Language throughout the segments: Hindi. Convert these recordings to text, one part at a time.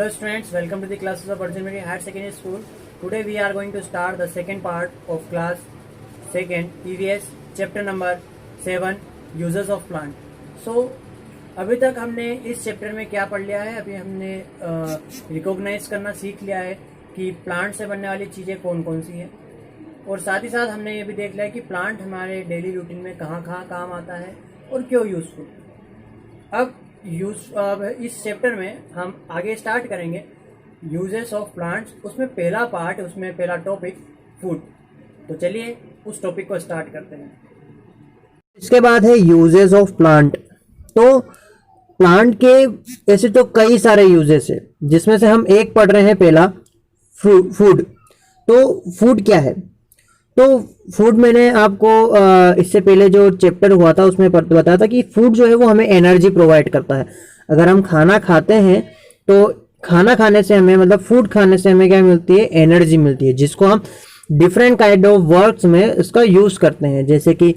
Hello students, welcome to the classes of Arjun Mary Higher Secondary School. Today we are going to start the second part of class 2nd EVS chapter number 7 uses of plant. So अभी तक हमने इस चैप्टर में क्या पढ़ लिया है? अभी हमने रिकॉग्नाइज करना सीख लिया है कि प्लांट से बनने वाली चीज़ें कौन कौन सी हैं, और साथ ही साथ हमने ये भी देख लिया है कि प्लांट हमारे डेली रूटीन में कहाँ कहाँ काम आता है और क्यों यूजफुल। अब इस चैप्टर में हम आगे स्टार्ट करेंगे यूजेस ऑफ प्लांट्स। उसमें पहला पार्ट, उसमें पहला टॉपिक फूड। तो चलिए उस टॉपिक को स्टार्ट करते हैं। इसके बाद है यूजेस ऑफ प्लांट। तो प्लांट के ऐसे तो कई सारे यूजेस है, जिसमें से हम एक पढ़ रहे हैं, पहला फूड। तो फूड क्या है? तो फूड मैंने आपको इससे पहले जो चैप्टर हुआ था उसमें बताया था कि फूड जो है वो हमें एनर्जी प्रोवाइड करता है। अगर हम खाना खाते हैं तो खाना खाने से हमें, मतलब फूड खाने से हमें क्या मिलती है? एनर्जी मिलती है, जिसको हम डिफरेंट काइंड ऑफ वर्क्स में इसका यूज़ करते हैं। जैसे कि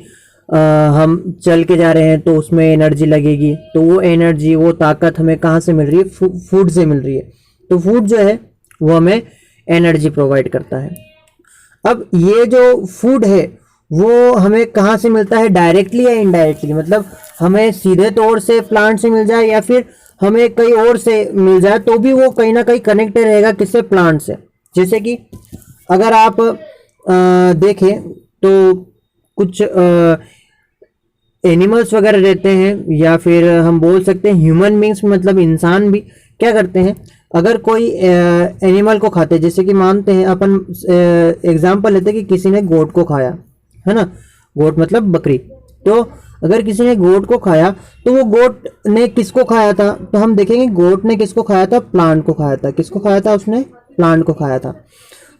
हम चल के जा रहे हैं तो उसमें एनर्जी लगेगी, तो वो एनर्जी, वो ताकत हमें कहाँ से मिल रही है? फूड से मिल रही है। तो फूड जो है वो हमें एनर्जी प्रोवाइड करता है। अब ये जो फूड है वो हमें कहाँ से मिलता है? डायरेक्टली या इनडायरेक्टली, मतलब हमें सीधे तौर से प्लांट से मिल जाए या फिर हमें कहीं और से मिल जाए, तो भी वो कहीं ना कहीं कनेक्टेड रहेगा किससे? प्लांट से। जैसे कि अगर आप देखें तो कुछ एनिमल्स वगैरह रहते हैं, या फिर हम बोल सकते हैं ह्यूमन बींग्स, मतलब इंसान भी क्या करते हैं? अगर कोई एनिमल को खाते हैं, जैसे कि मानते हैं अपन एग्जांपल लेते हैं कि किसी ने गोट को खाया, है ना? गोट मतलब बकरी। तो अगर किसी ने गोट को खाया तो वो गोट ने किसको खाया था? तो हम देखेंगे गोट ने किसको खाया था? प्लांट को खाया था। किसको खाया था? उसने प्लांट को खाया था।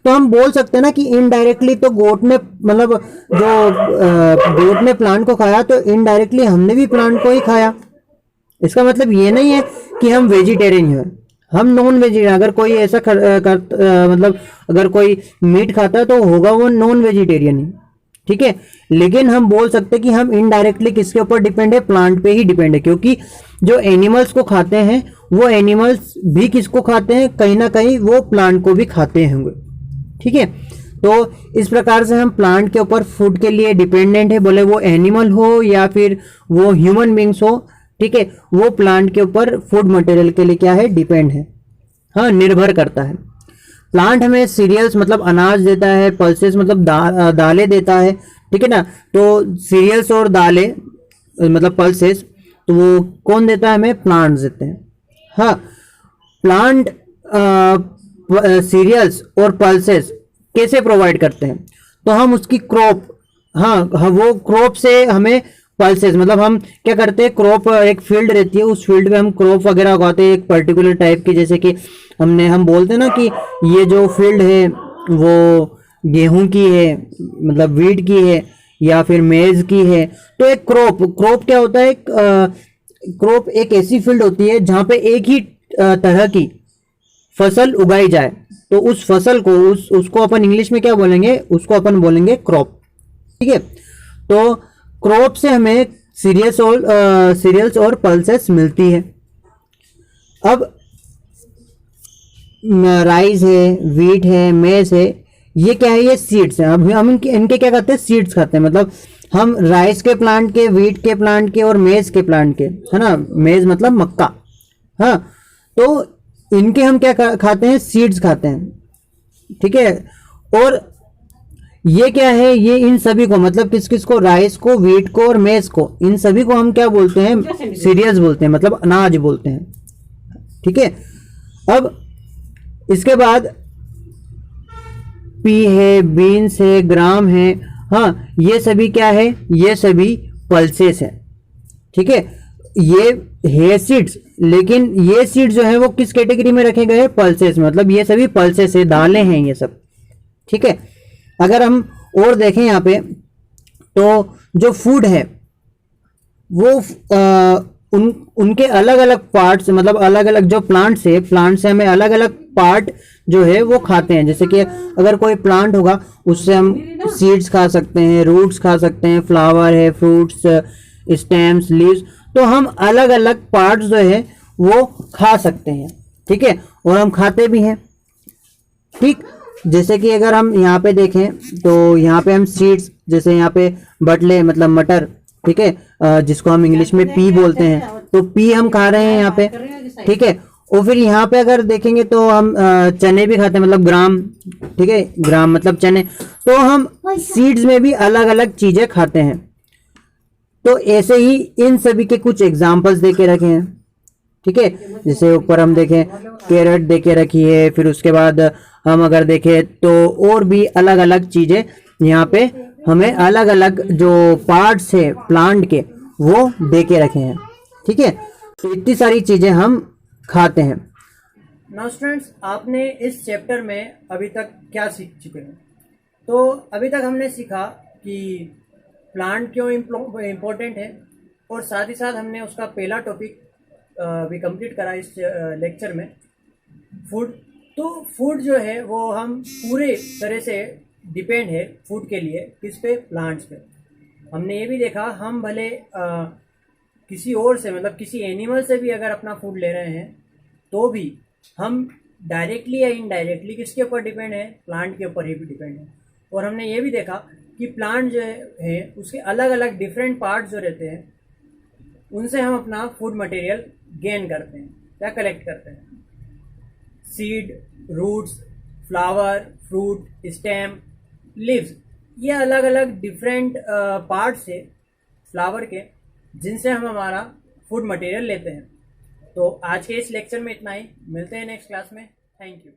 तो हम बोल सकते हैं ना कि इनडायरेक्टली तो गोट ने, मतलब जो गोट ने प्लांट को खाया, तो इनडायरेक्टली हमने भी प्लांट को ही खाया। इसका मतलब ये नहीं है कि हम वेजिटेरियन हैं, हम नॉन वेजिटेरियन। अगर कोई ऐसा मतलब अगर कोई मीट खाता है तो होगा वो नॉन वेजिटेरियन ही, ठीक है। लेकिन हम बोल सकते हैं कि हम इनडायरेक्टली किसके ऊपर डिपेंड है? प्लांट पे ही डिपेंड है, क्योंकि जो एनिमल्स को खाते हैं वो एनिमल्स भी किसको खाते हैं? कहीं ना कहीं वो प्लांट को भी खाते होंगे, ठीक है। तो इस प्रकार से हम प्लांट के ऊपर फूड के लिए डिपेंडेंट है, बोले वो एनिमल हो या फिर वो ह्यूमन बींग्स हो, ठीक है। वो प्लांट के ऊपर फूड मटेरियल के लिए क्या है? डिपेंड है, हाँ, निर्भर करता है। प्लांट हमें सीरियल्स मतलब अनाज देता है, पल्सेस मतलब दालें देता है, ठीक है ना। तो सीरियल्स और दालें मतलब पल्सेस, तो वो कौन देता है? हमें प्लांट्स देते हैं, हाँ। प्लांट सीरियल्स और पल्सेस कैसे प्रोवाइड करते हैं? तो हम उसकी क्रॉप, हाँ, वो क्रॉप से हमें पल्सेस, मतलब हम क्या करते हैं? क्रॉप, एक फील्ड रहती है, उस फील्ड में हम क्रॉप वगैरह उगाते हैं एक पर्टिकुलर टाइप की। जैसे कि हम बोलते हैं ना कि ये जो फील्ड है वो गेहूं की है, मतलब वीट की है या फिर मेज की है। तो एक क्रॉप क्या होता है? क्रॉप एक ऐसी फील्ड होती है जहाँ पे एक ही तरह की फसल उगाई जाए। तो उस फसल को, उसको अपन इंग्लिश में क्या बोलेंगे? उसको अपन बोलेंगे क्रॉप, ठीक है। तो क्रॉप से हमें सीरियल्स और पल्सेस मिलती है। अब राइस है, वीट है, मेज है, ये क्या है? ये सीड्स हैं। अब हम इनके क्या करते हैं? सीड्स खाते हैं। मतलब हम राइस के प्लांट के, वीट के प्लांट के और मेज के प्लांट के, है ना, मेज मतलब मक्का, हाँ। तो इनके हम क्या खाते हैं? सीड्स खाते हैं, ठीक है। और ये क्या है? ये इन सभी को, मतलब किस किस को? राइस को, वीट को और मेज को, इन सभी को हम क्या बोलते हैं? सीरियल्स बोलते हैं, मतलब अनाज बोलते हैं, ठीक है। अब इसके बाद पी है, बीन्स है, ग्राम है, हाँ, ये सभी क्या है? ये सभी पल्सेस है, ठीक है। ये है सीड्स, लेकिन ये सीड्स जो है वो किस कैटेगरी में रखे गए हैं? पल्सेस, मतलब ये सभी पल्सेस है, दालें हैं ये सब, ठीक है। अगर हम और देखें यहाँ पे, तो जो फूड है वो उनके अलग अलग पार्ट्स, मतलब अलग अलग जो प्लांट्स से हमें अलग अलग पार्ट जो है वो खाते हैं। जैसे कि अगर कोई प्लांट होगा उससे हम सीड्स खा सकते हैं, रूट्स खा सकते हैं, फ्लावर है, फ्रूट्स, स्टेम्स, लीव्स। तो हम अलग अलग पार्ट्स जो है वो खा सकते हैं, ठीक है, और हम खाते भी हैं। ठीक, जैसे कि अगर हम यहाँ पे देखें तो यहाँ पे हम सीड्स, जैसे यहाँ पे बटले मतलब मटर, ठीक है, जिसको हम इंग्लिश में पी बोलते हैं, तो पी हम खा रहे हैं यहाँ पे, ठीक है। और फिर यहाँ पे अगर देखेंगे तो हम चने भी खाते हैं, मतलब ग्राम, ठीक है, ग्राम मतलब चने। तो हम सीड्स में भी अलग अलग चीजें खाते हैं। तो ऐसे ही इन सभी के कुछ एग्जाम्पल्स दे के रखे हैं, ठीक है। जैसे ऊपर हम देखें कैरेट दे के रखी है, फिर उसके बाद हम अगर देखें तो और भी अलग अलग चीजें यहाँ पे हमें अलग अलग जो पार्ट्स है प्लांट के वो दे के रखे हैं, ठीक है। तो इतनी सारी चीजें हम खाते हैं। नाउ स्टूडेंट्स, आपने इस चैप्टर में अभी तक क्या सीख चुके हैं? तो अभी तक हमने सीखा कि प्लांट क्यों इम्पोर्टेंट है, और साथ ही साथ हमने उसका पहला टॉपिक भी कंप्लीट करा इस लेक्चर में, फूड। तो फूड जो है वो हम पूरे तरह से डिपेंड है फूड के लिए किस पे? प्लांट्स पे। हमने ये भी देखा हम भले किसी और से मतलब किसी एनिमल से भी अगर अपना फूड ले रहे हैं तो भी हम डायरेक्टली या इनडायरेक्टली किसके ऊपर डिपेंड है? प्लांट के ऊपर ही भी डिपेंड है। और हमने ये भी देखा कि प्लांट जो है उसके अलग अलग डिफरेंट पार्ट्स जो रहते हैं उनसे हम अपना फूड मटेरियल गेन करते हैं या कलेक्ट करते हैं। Seed, roots, flower, fruit, stem, leaves, ये अलग अलग डिफरेंट पार्ट्स है फ्लावर के जिनसे हम हमारा फूड मटेरियल लेते हैं। तो आज के इस लेक्चर में इतना ही, मिलते हैं नेक्स्ट क्लास में। Thank you.